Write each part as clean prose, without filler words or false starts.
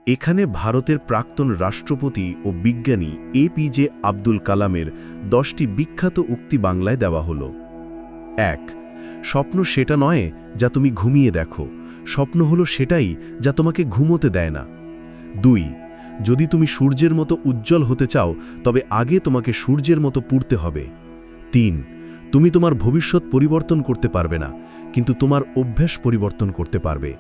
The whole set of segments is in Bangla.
এখানে ভারতের প্রাক্তন রাষ্ট্রপতি ও বিজ্ঞানী এপিজে আব্দুল কালামের 10টি বিখ্যাত উক্তি বাংলায় দেওয়া হল। ১. স্বপ্ন সেটা নয় যা তুমি ঘুমিয়ে দেখো, স্বপ্ন হলো সেটাই যা তোমাকে ঘুমোতে দেয় না। ২. যদি তুমি সূর্যের মতো উজ্জ্বল হতে চাও তবে আগে তোমাকে সূর্যের মতো পুড়তে হবে। ৩. তুমি তোমার ভবিষ্যৎ পরিবর্তন করতে পারবে না, কিন্তু তোমার অভ্যাস পরিবর্তন করতে পারবে,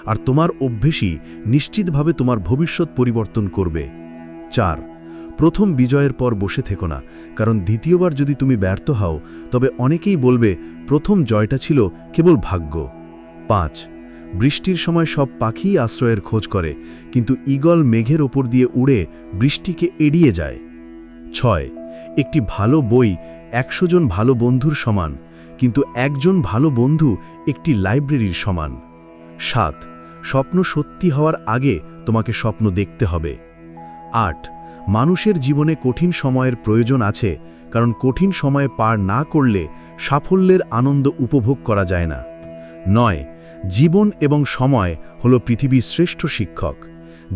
আর তোমার অভ্যেসই নিশ্চিতভাবে তোমার ভবিষ্যৎ পরিবর্তন করবে। ৪. প্রথম বিজয়ের পর বসে থেকো না, কারণ দ্বিতীয়বার যদি তুমি ব্যর্থ হও তবে অনেকেই বলবে প্রথম জয়টা ছিল কেবল ভাগ্য। ৫. বৃষ্টির সময় সব পাখিই আশ্রয়ের খোঁজ করে, কিন্তু ঈগল মেঘের ওপর দিয়ে উড়ে বৃষ্টিকে এড়িয়ে যায়। ৬. একটি ভালো বই ১০০ জন ভালো বন্ধুর সমান, কিন্তু একজন ভালো বন্ধু একটি লাইব্রেরির সমান। ৭. স্বপ্ন সত্যি হওয়ার আগে তোমাকে স্বপ্ন দেখতে হবে। ৮. মানুষের জীবনে কঠিন সময়ের প্রয়োজন আছে, কারণ কঠিন সময়ে পার না করলে সাফল্যের আনন্দ উপভোগ করা যায় না। ৯. জীবন এবং সময় হলো পৃথিবীর শ্রেষ্ঠ শিক্ষক।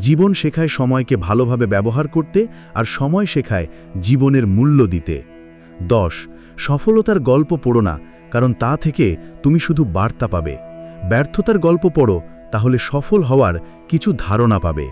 জীবন শেখায় সময়কে ভালোভাবে ব্যবহার করতে, আর সময় শেখায় জীবনের মূল্য দিতে। ১০. সফলতার গল্প পড়ো না, কারণ তা থেকে তুমি শুধু বার্তা পাবে। ব্যর্থতার গল্প পড়ো, তাহলে সফল হওয়ার কিছু ধারণা পাবে।